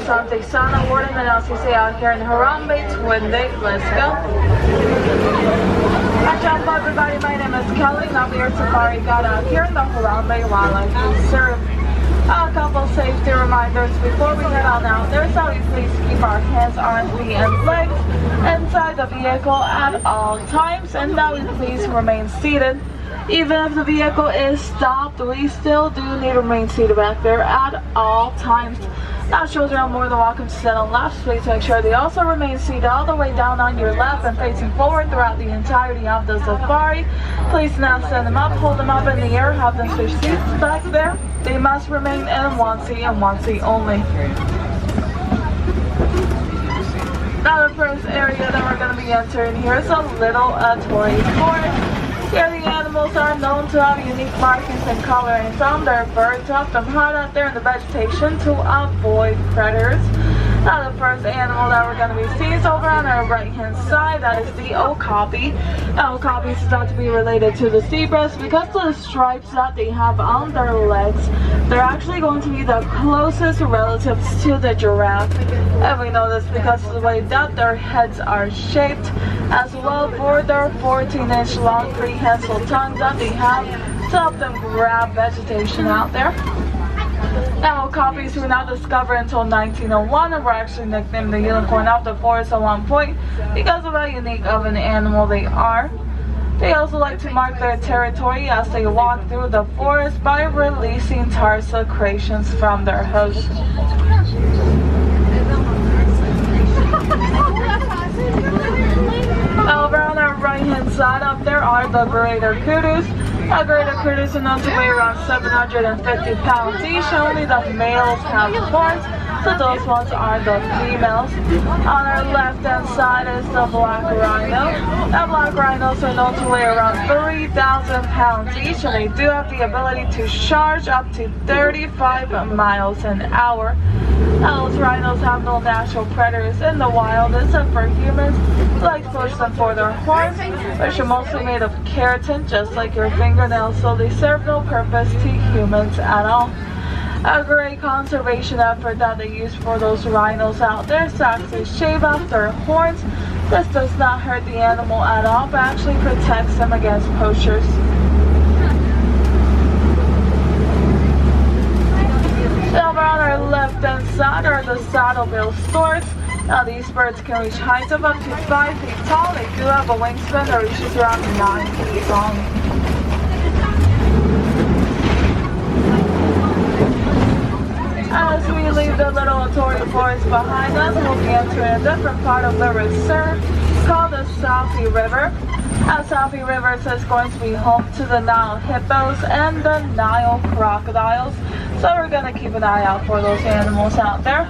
Asante Sana, Warden, and LCC out here in Harambe, Twin Day. Let's go. Hi, John, everybody. My name is Kelly, and I'm here Safari Guide out here in the Harambe Wildlife Reserve. A couple safety reminders before we head on out there, so we please keep our hands, arms, feet, and legs inside the vehicle at all times, and now we please remain seated. Even if the vehicle is stopped, we still do need to remain seated back there at all times. Now children are more than welcome to sit on laps. Please make sure they also remain seated all the way down on your lap and facing forward throughout the entirety of the safari. Please now stand them up, hold them up in the air, have them switch seats back there. They must remain in one seat and one seat only. Now the first area that we're going to be entering here is a little Tory forest. Here the animals are known to have unique markings and colorings on their fur to help them hide out there in the vegetation to avoid predators. Now the first animal that we're going to be seeing is over on our right hand side. That is the okapi. Now okapi is thought to be related to the zebras because of the stripes that they have on their legs. They're actually going to be the closest relatives to the giraffe. And we know this because of the way that their heads are shaped, as well for their 14-inch long prehensile tongues that they have to help them grab vegetation out there. Now, okapis were not discovered until 1901 and were actually nicknamed the unicorn of the forest at one point because of how unique of an animal they are. They also like to mark their territory as they walk through the forest by releasing tar secretions from their host. Over on our right hand side up there are the greater kudos. Greater kudos are known to weigh around 750 pounds each. Only the males have horns, so those ones are the females. On our left hand side is the black rhino. Now black rhinos are known to weigh around 3,000 pounds each, and they do have the ability to charge up to 35 miles an hour. Now those rhinos have no natural predators in the wild except for humans who like to push them for their horns, which are mostly made of keratin, just like your fingernails, so they serve no purpose to humans at all. A great conservation effort that they use for those rhinos out there is to actually shave off their horns. This does not hurt the animal at all, but actually protects them against poachers. Over on our left hand side are the saddle-billed storks. Now these birds can reach heights of up to 5 feet tall. They do have a wingspan that reaches around 9 feet long. As we leave the little Tory forest behind us, we'll be entering a different part of the reserve called the Safi River. Now Safi River is going to be home to the Nile hippos and the Nile crocodiles. So we're going to keep an eye out for those animals out there.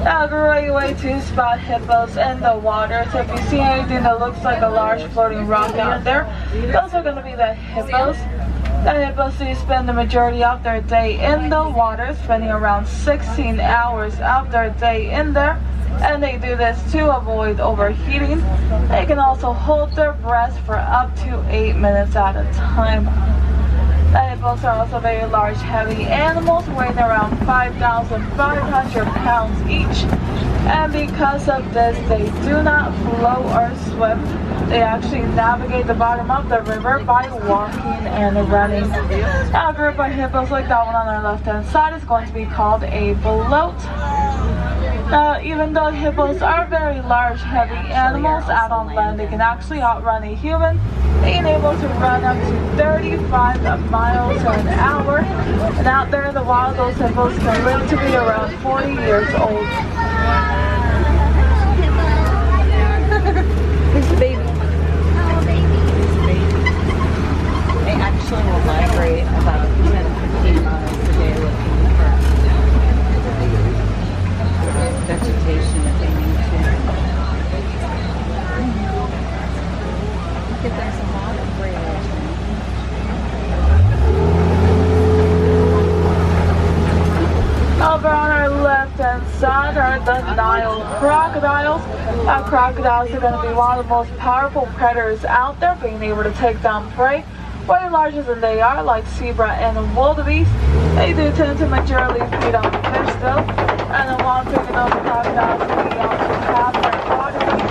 A great way to spot hippos in the water. So if you see anything that looks like a large floating rock out there, those are going to be the hippos. The hippos do spend the majority of their day in the water, spending around 16 hours of their day in there. And they do this to avoid overheating. They can also hold their breath for up to 8 minutes at a time. The hippos are also very large, heavy animals, weighing around 5,500 pounds each. And because of this, they do not float or swim. They actually navigate the bottom of the river by walking and running. Now, a group of hippos like that one on our left-hand side is going to be called a bloat. Even though hippos are very large, heavy animals, out on land they can actually outrun a human, being able to run up to 35 miles an hour. And out there in the wild, those hippos can live to be around 40 years old. It's a baby. Oh, baby. It's a baby. They actually will migrate about 10 to 15 miles a day looking for vegetation if they need to. Look at there's a lot of variation. Over on our left-hand side are the Nile crocodiles. Crocodiles are going to be one of the most powerful predators out there, being able to take down prey Way larger than they are, like zebra and wildebeest. They do tend to majorly feed on fish though, and the one thing about the crocodiles we also have their body weight.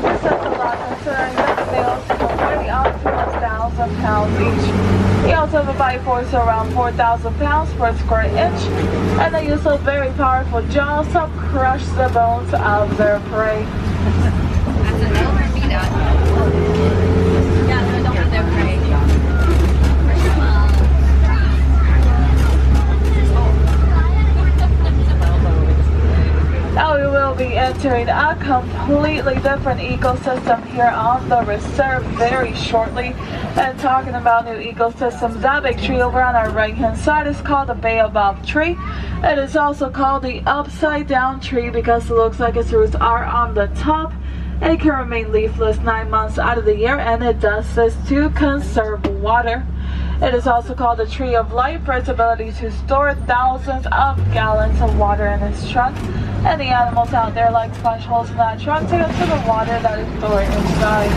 This says a lot considering that the males can weigh up to 1,000 pounds each. They also have a bite force of around 4,000 pounds per square inch, and they use those very powerful jaws to crush the bones of their prey. That's a no for me, Dad. Yeah, no, don't eat their prey. Now we will be entering a completely different ecosystem here on the reserve very shortly, and talking about new ecosystems. That big tree over on our right hand side is called the baobab tree. It is also called the upside down tree because it looks like its roots are on the top. It can remain leafless 9 months out of the year, and it does this to conserve water. It is also called the tree of life for its ability to store thousands of gallons of water in its trunk, and the animals out there like to punch holes in that trunk to get to the water that is stored inside.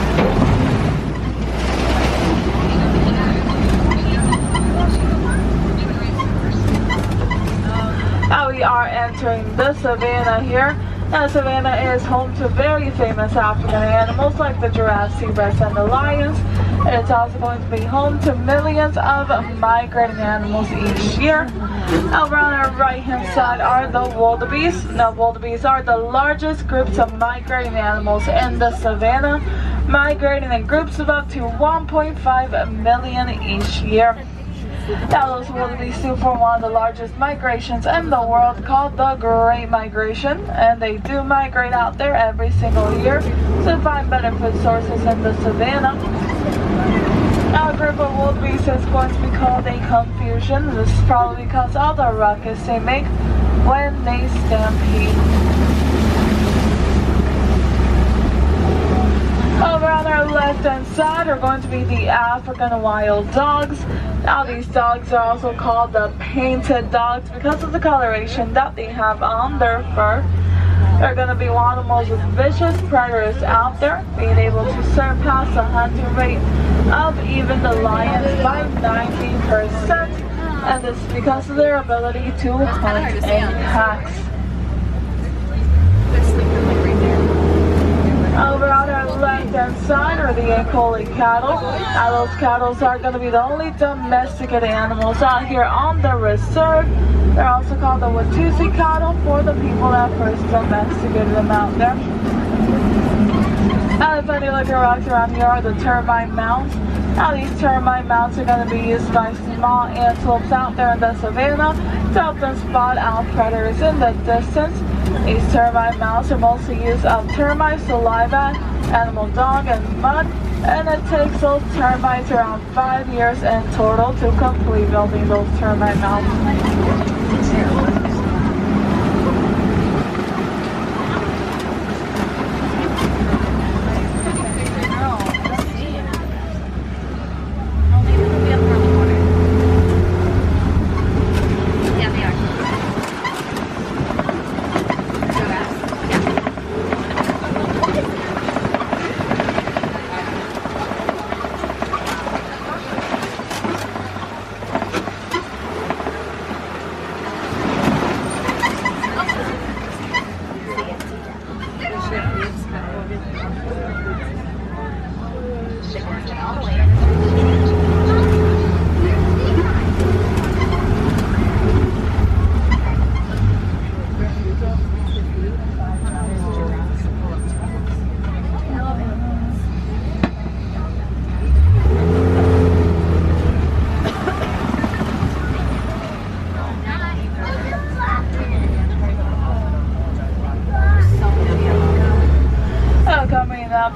Now we are entering the savannah here. Now, the savannah is home to very famous African animals like the giraffes, zebras, and the lions. It's also going to be home to millions of migrating animals each year. Over on our right hand side are the wildebeest. Now, wildebeest are the largest groups of migrating animals in the savannah, migrating in groups of up to 1.5 million each year. Now, those wildebeest do form one of the largest migrations in the world, called the Great Migration, and they do migrate out there every single year to find better food sources in the savannah. Now, a group of wildebeest is going to be called a confusion. This is probably because all the ruckus they make when they stampede. Over on our left hand side are going to be the African wild dogs. Now, these dogs are also called the painted dogs because of the coloration that they have on their fur. They're going to be one of the most vicious predators out there, being able to surpass the hunting rate of even the lions by 90%, and this is because of their ability to hunt in packs. Over on our left hand side are the Ankole cattle. Now, those cattle are going to be the only domesticated animals out here on the reserve. They're also called the Watusi cattle for the people that first domesticated them out there. And if any looking rocks around here are the termite mounds. Now, these termite mounds are going to be used by small antelopes out there in the savannah to help them spot out predators in the distance. These termite mounds are mostly used of termite saliva, animal dung, and mud, and it takes those termites around 5 years in total to complete building those termite mounds.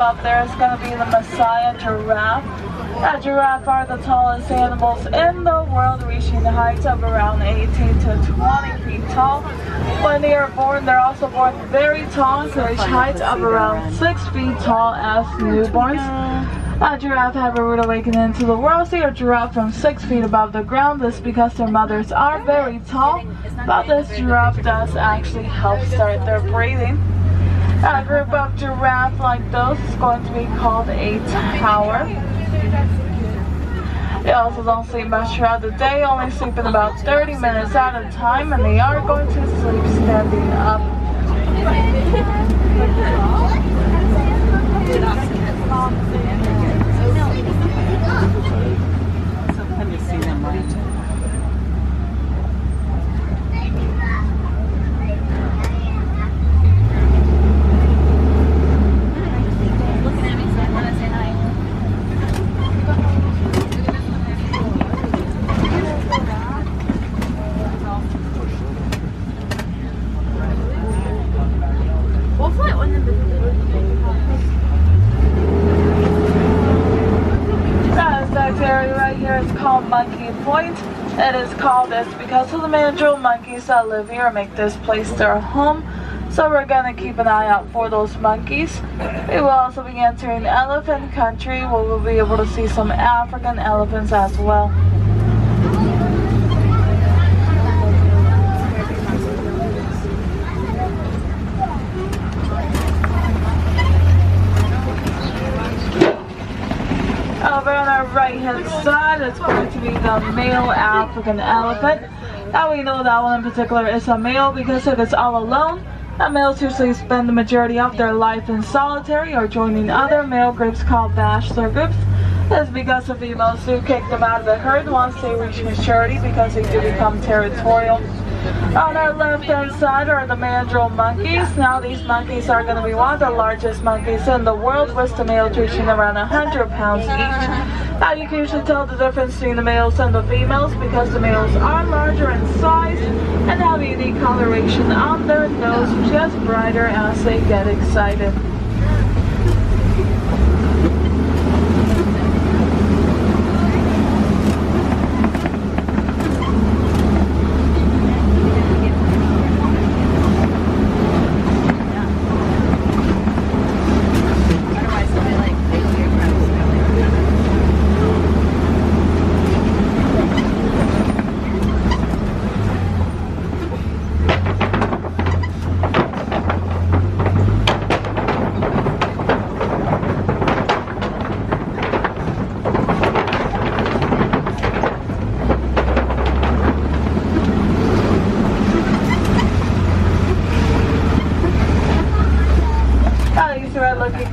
Up there is going to be the Messiah giraffe. Giraffe are the tallest animals in the world, reaching the height of around 18 to 20 feet tall. When they are born, they're also born very tall, so reach heights of around 6 feet tall as newborns. Giraffe have a rude awakening into the world. So, a giraffe from 6 feet above the ground. This is because their mothers are very tall, but this giraffe does actually help start their breathing. A group of giraffe like those is going to be called a tower. They also don't sleep much throughout the day, only sleeping about 30 minutes at a time, and they are going to sleep standing up. So fun to see them right. Monkey Point. It is called this because of the Mandrel monkeys that live here and make this place their home. So we're gonna keep an eye out for those monkeys. We will also be entering elephant country where we'll be able to see some African elephants as well. Over on our right hand side, it's going to be the male African elephant. Now we know that one in particular is a male because if it's all alone, males usually spend the majority of their life in solitary or joining other male groups called bachelor groups. This is because the females do kick them out of the herd once they reach maturity because they do become territorial. On our left hand side are the Mandrel monkeys. Now these monkeys are going to be one of the largest monkeys in the world, with the males reaching around 100 pounds each. Now you can usually tell the difference between the males and the females because the males are larger in size and have a unique coloration on their nose, which gets brighter as they get excited.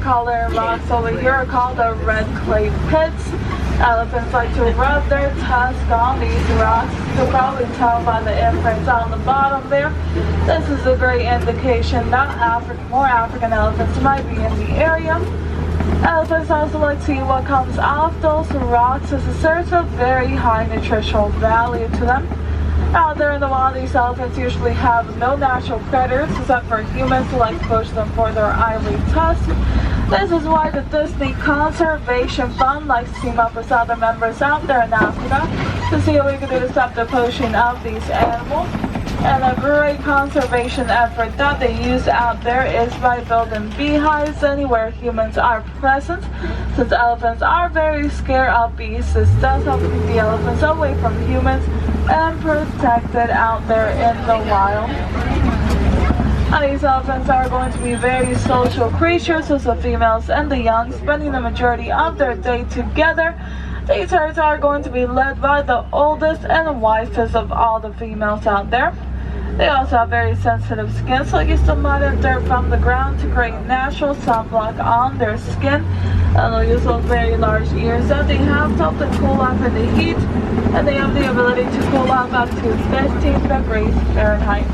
Color rocks over here are called the red clay pits. Elephants like to rub their tusks on these rocks. You can probably tell by the imprints on the bottom there. This is a great indication that more African elephants might be in the area. Elephants also like to see what comes off those rocks as it serves a very high nutritional value to them. Out there in the wild, these elephants usually have no natural predators except for humans who like to push them for their ivory tusks. This is why the Disney Conservation Fund likes to team up with other members out there in Africa to see what we can do to stop the poaching of these animals. And a great conservation effort that they use out there is by building beehives anywhere humans are present. Since elephants are very scared of bees, this does help keep the elephants away from humans and protected out there in the wild. And these elephants are going to be very social creatures, with the females and the young spending the majority of their day together. These herds are going to be led by the oldest and wisest of all the females out there. They also have very sensitive skin, so use the mud and dirt from the ground to create natural sunblock on their skin. And they'll use those very large ears that they have to help them cool off in the heat. And they have the ability to cool off up to 15 degrees Fahrenheit.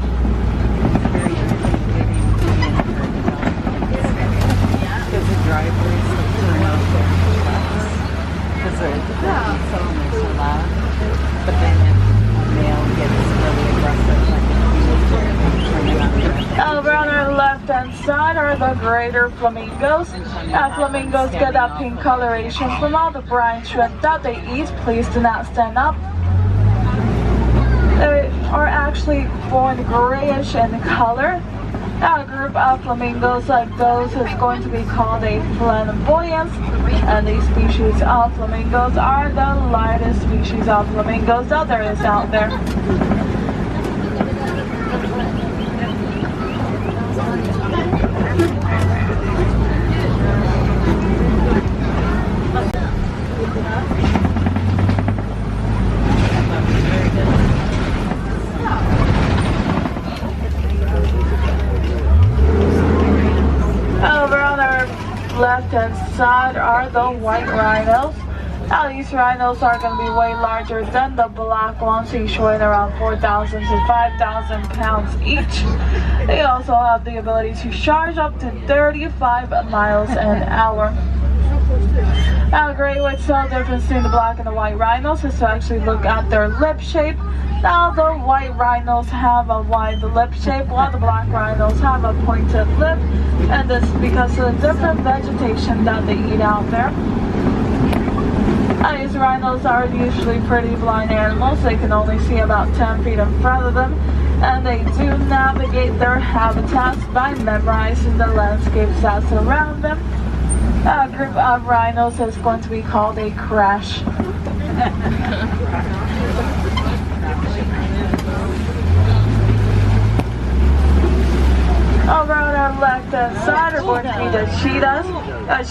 Because the drivers turn off their trucks because they're so loud. But then if a male gets really aggressive, like over on our left hand side are the greater flamingos. Flamingos get that pink coloration from all the brine shrimp that they eat. Please do not stand up. They are actually born grayish in color. Now a group of flamingos like those is going to be called a flamboyant, and these species of flamingos are the lightest species of flamingos that there is out there. left-hand side are the white rhinos. Now these rhinos are going to be way larger than the black ones, each weighing around 4,000 to 5,000 pounds each. They also have the ability to charge up to 35 miles an hour. Now a great way to tell the difference between the black and the white rhinos is to actually look at their lip shape. Now the white rhinos have a wide lip shape while the black rhinos have a pointed lip, and this is because of the different vegetation that they eat out there. Now, these rhinos are usually pretty blind animals. They can only see about 10 feet in front of them, and they do navigate their habitats by memorizing the landscapes that surround them. A group of rhinos is going to be called a crash. Over on our left-hand side are going to be the cheetahs.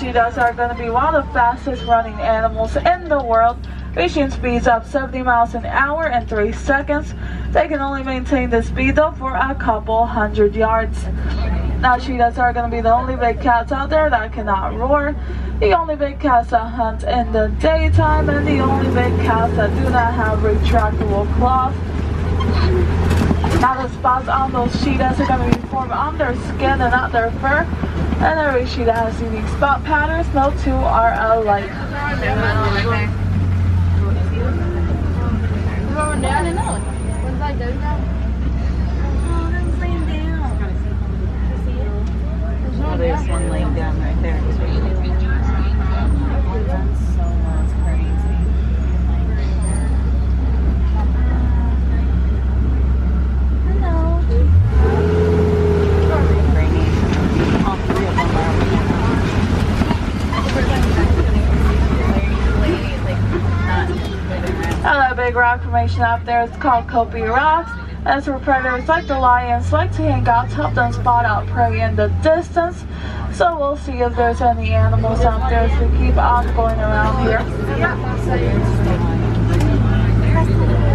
Cheetahs are going to be one of the fastest running animals in the world, reaching speeds of 70 miles an hour in 3 seconds. They can only maintain this speed though for a couple hundred yards. Now cheetahs are going to be the only big cats out there that cannot roar, the only big cats that hunt in the daytime, and the only big cats that do not have retractable claws. Now the spots on those cheetahs are going to be formed on their skin and not their fur. And every cheetah has unique spot patterns. No two are alike. Oh, there's one laying down right there. That big rock formation up there is called Kopi Rocks. That's where predators like the lions like to hang out to help them spot out prey in the distance. So we'll see if there's any animals out there as we keep on going around here.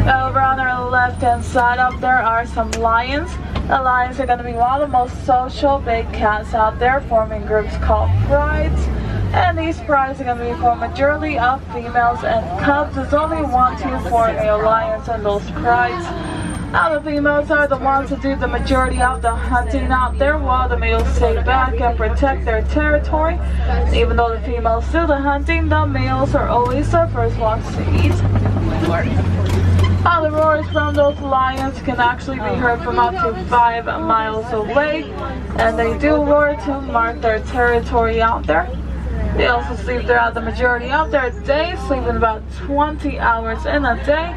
Over on our left-hand side up there are some lions. The lions are going to be one of the most social big cats out there, forming groups called prides. And these prides are going to be formed majority of females and cubs. There's only 1, 2, 4 male lions in those prides. Now the females are the ones who do the majority of the hunting out there, while the males stay back and protect their territory. Even though the females do the hunting, the males are always the first ones to eat. The roars from those lions can actually be heard from up to 5 miles away, and they do roar to mark their territory out there. They also sleep throughout the majority of their day, sleeping about 20 hours in a day,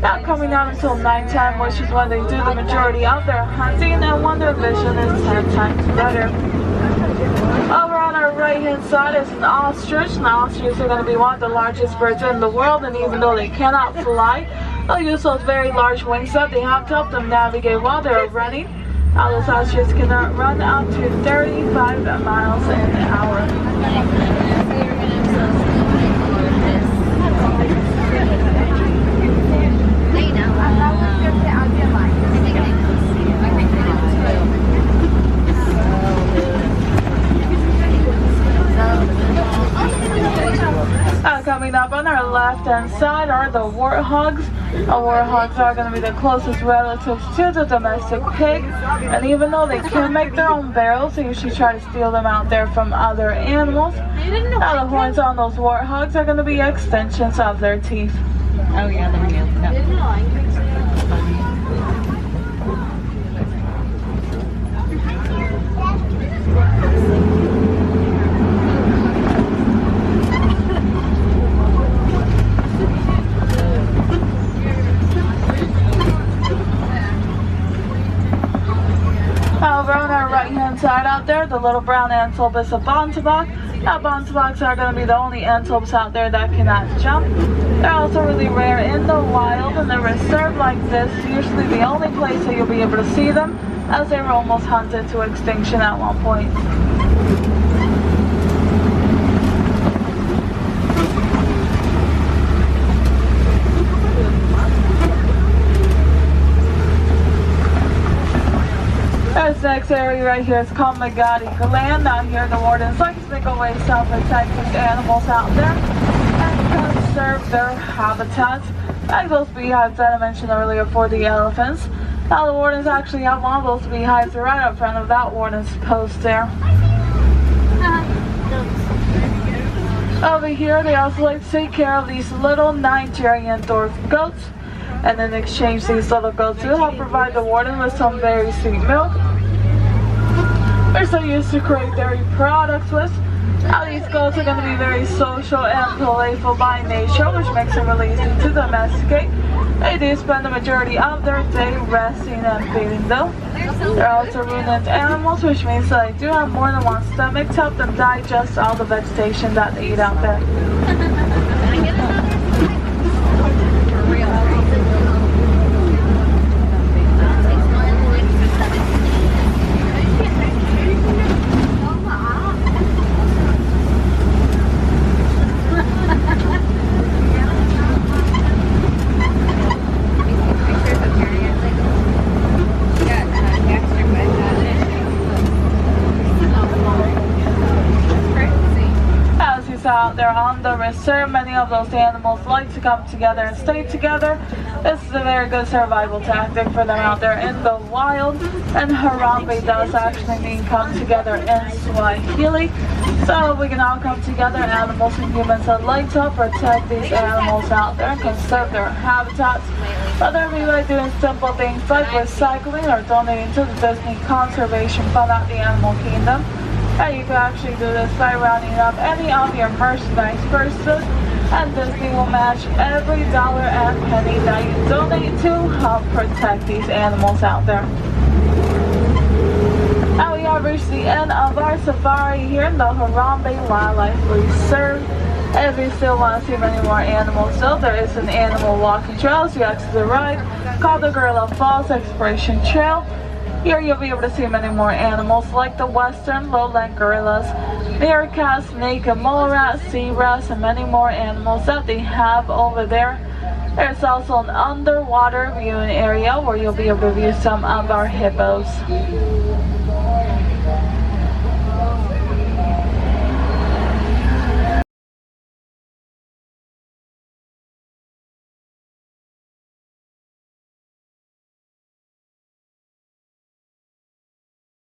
not coming out until nighttime, which is when they do the majority of their hunting and when their vision is 10 times better. Over on our right-hand side is an ostrich. Now, ostriches are going to be one of the largest birds in the world, and even though they cannot fly, they'll use those very large wings that they have to help them navigate while they're running. Now, those ostriches can run up to 35 miles an hour. Coming up on our left-hand side are the warthogs. The warthogs are going to be the closest relatives to the domestic pig, and even though they can make their own barrels, they usually try to steal them out there from other animals. Now the horns on those warthogs are going to be extensions of their teeth. Oh yeah, the nails. Over on our right-hand side out there, the little brown antelope is a bontebok. Now, bonteboks are going to be the only antelopes out there that cannot jump. They're also really rare in the wild, and they're reserved like this, usually the only place that you'll be able to see them, as they were almost hunted to extinction at one point. There's next area right here is called Magadi Land. Out here the wardens like to make a way to protect these animals out there and conserve their habitats. Like those beehives that I mentioned earlier for the elephants. Now the wardens actually have one of those beehives right up front of that warden's post there. Over here they also like to take care of these little Nigerian dwarf goats. And in exchange these little goats will help provide the warden with some very sweet milk. They're so used to create dairy products with. Now these goats are going to be very social and playful by nature, which makes them really easy to domesticate. They do spend the majority of their day resting and feeding though. They're also ruminant animals, which means that they do have more than one stomach to help them digest all the vegetation that they eat out there. Out there on the reserve, many of those animals like to come together and stay together. This is a very good survival tactic for them out there in the wild, and Harambe does actually mean come together in Swahili. So we can all come together, animals and humans alike, to protect these animals out there and conserve their habitats. Whether we by doing simple things like recycling or donating to the Disney Conservation Fund at the Animal Kingdom. And you can actually do this by rounding up any of your merchandise purchases, and Disney will match every dollar and penny that you donate to help protect these animals out there. Now we have reached the end of our safari here in the Harambe Wildlife Reserve. If you still want to see many more animals though, there is an animal walking trail as you exit the ride called the Gorilla Falls Exploration Trail. Here you'll be able to see many more animals like the western lowland gorillas, meerkats, naked mole rats, zebras, and many more animals that they have over there. There's also an underwater viewing area where you'll be able to view some of our hippos.